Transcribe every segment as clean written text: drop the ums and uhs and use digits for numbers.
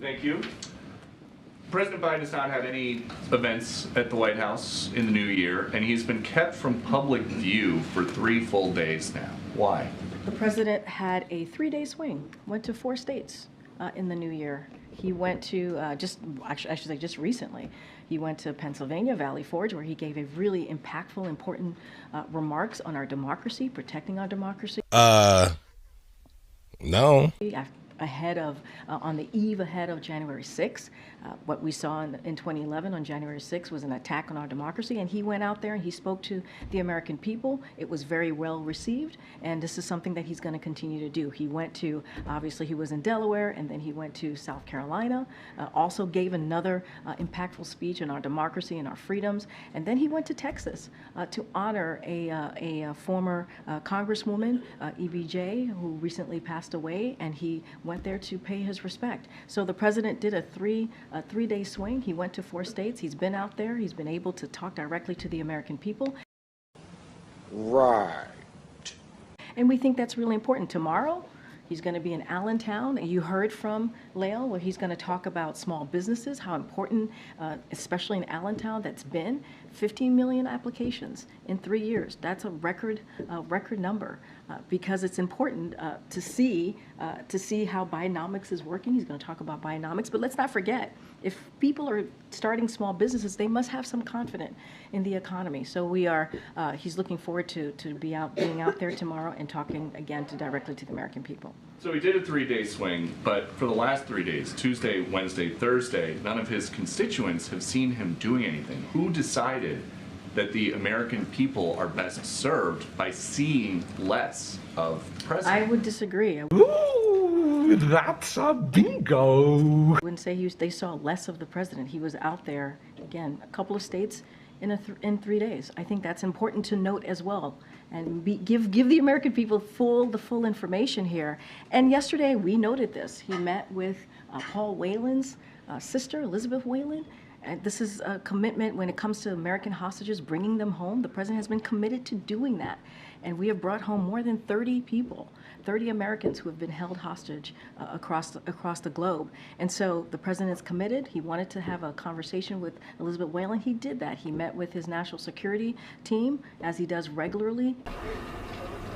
Thank you. President Biden has not had any events at the White House in the new year, and he's been kept from public view for 3 full days now. Why? The president had a 3-day swing, went to 4 states in the new year. He went to, just recently, he went to Pennsylvania, Valley Forge, where he gave a really impactful, important remarks on our democracy, protecting our democracy. No. Ahead of, on the eve ahead of January 6th. What we saw in 2011 on January 6th was an attack on our democracy, and he went out there and he spoke to the American people. It was very well received, and this is something that he's going to continue to do. He went to, obviously he was in Delaware, and then he went to South Carolina, also gave another impactful speech on our democracy and our freedoms, and then he went to Texas to honor a former Congresswoman, EVJ, who recently passed away, and he went there to pay his respect. So the president did a three-day swing. He went to 4 states. He's been out there. He's been able to talk directly to the American people. Right. And we think that's really important. Tomorrow, he's going to be in Allentown. You heard from Lael, where he's going to talk about small businesses, how important, especially in Allentown, that's been. 15 million applications in 3 years. That's a record number because it's important to see how Bidenomics is working. He's going to talk about Bidenomics, but let's not forget, if people are starting small businesses, they must have some confidence in the economy. So he's looking forward to being out there tomorrow and talking again directly to the American people. So he did a 3-day swing, but for the last 3 days, Tuesday, Wednesday, Thursday, none of his constituents have seen him doing anything. Who decided that the American people are best served by seeing less of the president? I would disagree. Ooh, that's a bingo. I wouldn't say they saw less of the president. He was out there, again, a couple of states in 3 days. I think that's important to note as well. And give the American people the full information here. And yesterday we noted this. He met with Paul Whelan's sister, Elizabeth Whelan. And this is a commitment when it comes to American hostages, bringing them home. The president has been committed to doing that. And we have brought home more than 30 people, 30 Americans who have been held hostage across the globe. And so the president is committed. He wanted to have a conversation with Elizabeth Whelan. He did that. He met with his national security team, as he does regularly.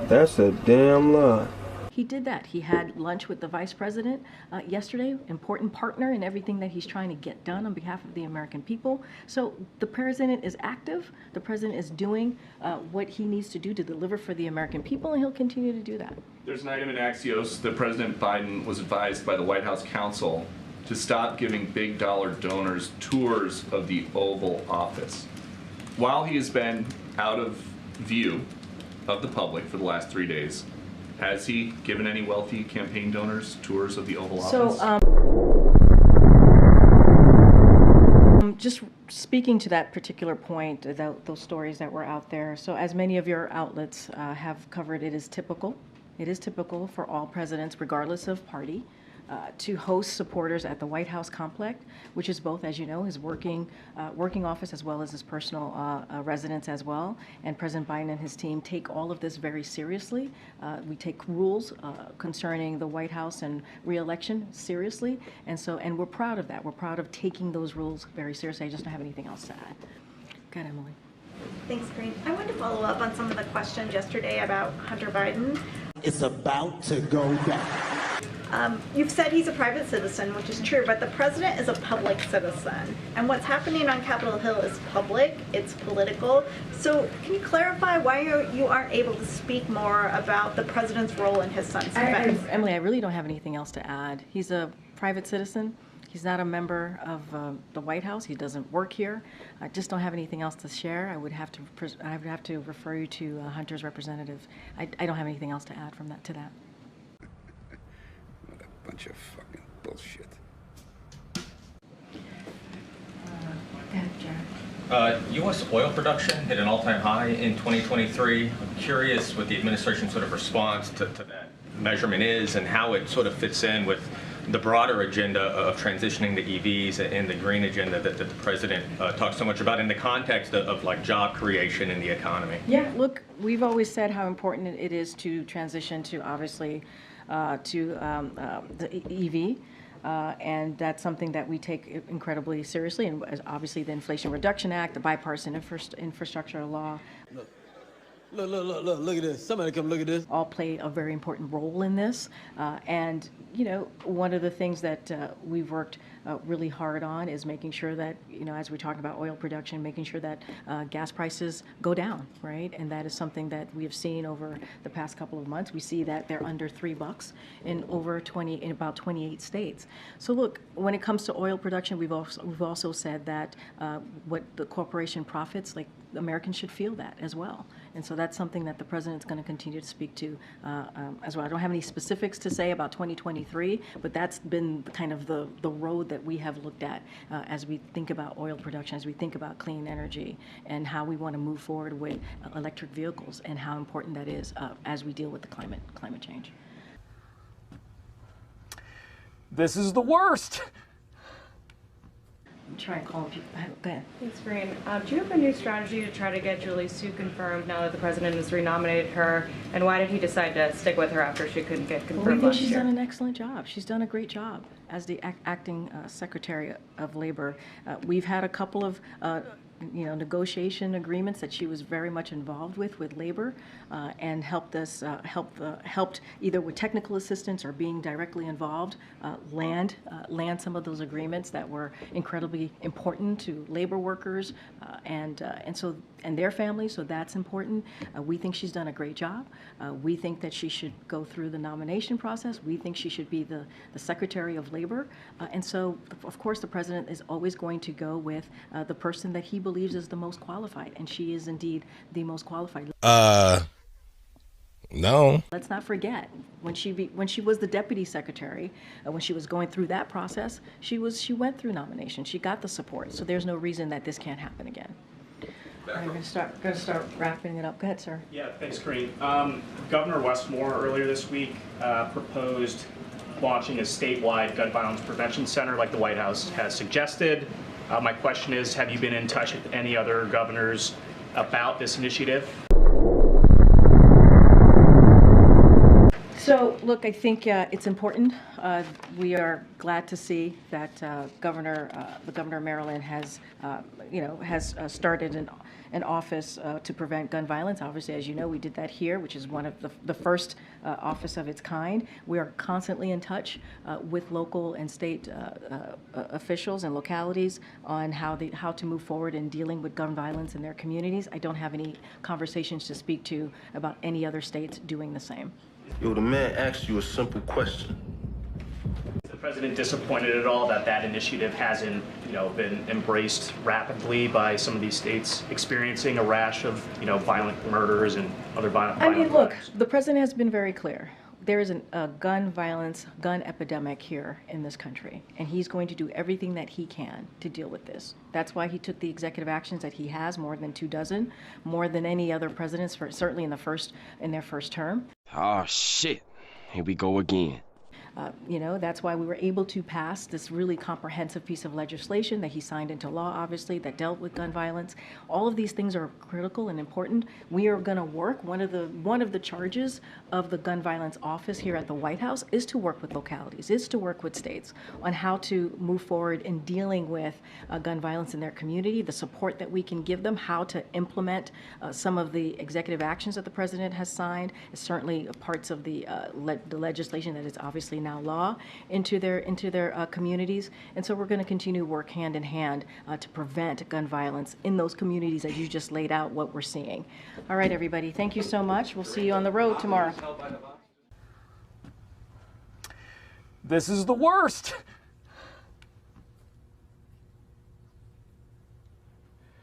That's a damn lie. He did that. He had lunch with the vice president yesterday, important partner in everything that he's trying to get done on behalf of the American people. So the president is active. The president is doing what he needs to do to deliver for the American people, and he'll continue to do that. There's an item in Axios that President Biden was advised by the White House counsel to stop giving big dollar donors tours of the Oval Office. While he has been out of view of the public for the last 3 days, has he given any wealthy campaign donors tours of the Oval Office? So, just speaking to that particular point, those stories that were out there, so as many of your outlets have covered, it is typical. It is typical for all presidents, regardless of party, to host supporters at the White House complex, which is both, as you know, his working office as well as his personal residence as well. And President Biden and his team take all of this very seriously. We take rules concerning the White House and re-election seriously, and we're proud of that. We're proud of taking those rules very seriously. I just don't have anything else to add. Go ahead, Emily. Thanks, Karine. I wanted to follow up on some of the questions yesterday about Hunter Biden. It's about to go down. You've said he's a private citizen, which is true, but the president is a public citizen. And what's happening on Capitol Hill is public, it's political. So can you clarify why you aren't able to speak more about the president's role in his son's defense? Emily, I really don't have anything else to add. He's a private citizen. He's not a member of the White House. He doesn't work here. I just don't have anything else to share. I would have to refer you to Hunter's representative. I don't have anything else to add to that. Bunch of fucking bullshit. Go ahead, Jared. U.S. oil production hit an all-time high in 2023. I'm curious what the administration's sort of response to that measurement is and how it sort of fits in with the broader agenda of transitioning to EVs and the green agenda that the president talks so much about in the context of like job creation in the economy. Yeah, look, we've always said how important it is to transition to obviously the EV. And that's something that we take incredibly seriously. And obviously, the Inflation Reduction Act, the bipartisan infrastructure law, Look at this. Somebody come look at this. all play a very important role in this. And, you know, one of the things that we've worked really hard on is making sure that, you know, as we're talking about oil production, making sure that gas prices go down, right? And that is something that we have seen over the past couple of months. We see that they're under $3 in about 28 states. So look, when it comes to oil production, we've also said that what the corporation profits, like, Americans should feel that as well. And so that's something that the president's going to continue to speak to as well. I don't have any specifics to say about 2023, but that's been kind of the road that we have looked at as we think about oil production, as we think about clean energy, and how we want to move forward with electric vehicles and how important that is as we deal with the climate change. This is the worst. Try and call people. Go ahead. Thanks, Green. Do you have a new strategy to try to get Julie Su confirmed now that the president has renominated her? And why did he decide to stick with her after she couldn't get confirmed We think last she's year? done an excellent job. She's done a great job as the acting Secretary of Labor. We've had a couple of negotiation agreements that she was very much involved with labor, and helped helped either with technical assistance or being directly involved land some of those agreements that were incredibly important to labor workers and their families. So that's important. We think she's done a great job. We think that she should go through the nomination process. We think she should be the Secretary of Labor, and so of course the president is always going to go with the person that he believes is the most qualified, and she is indeed the most qualified. No. Let's not forget when she was the deputy secretary, when she was going through that process, she went through nomination. She got the support. So there's no reason that this can't happen again. All right, we're going to start wrapping it up. Go ahead, sir. Yeah, thanks, Corinne. Governor Westmore earlier this week proposed launching a statewide gun violence prevention center like the White House has suggested. My question is, have you been in touch with any other governors about this initiative? So, look, I think it's important. We are glad to see that the governor of Maryland has started an office to prevent gun violence. Obviously, as you know, we did that here, which is one of the first office of its kind. We are constantly in touch with local and state officials and localities on how to move forward in dealing with gun violence in their communities. I don't have any conversations to speak to about any other states doing the same. Yo, the man asked you a simple question. Is the president disappointed at all that that initiative hasn't, been embraced rapidly by some of these states experiencing a rash of, violent murders and other violent Look, crimes? the president has been very clear. There is a gun epidemic here in this country, and he's going to do everything that he can to deal with this. That's why he took the executive actions that he has, more than 24, more than any other presidents, certainly in their first term. Oh, shit. Here we go again. That's why we were able to pass this really comprehensive piece of legislation that he signed into law, obviously, that dealt with gun violence. All of these things are critical and important. We are going to work. One of the charges of the gun violence office here at the White House is to work with localities, is to work with states on how to move forward in dealing with gun violence in their community, the support that we can give them, how to implement some of the executive actions that the president has signed, certainly parts of the legislation that is obviously now law into their communities. And so we're going to continue to work hand in hand to prevent gun violence in those communities as you just laid out what we're seeing. All right, everybody, thank you so much. We'll see you on the road tomorrow. This is the worst.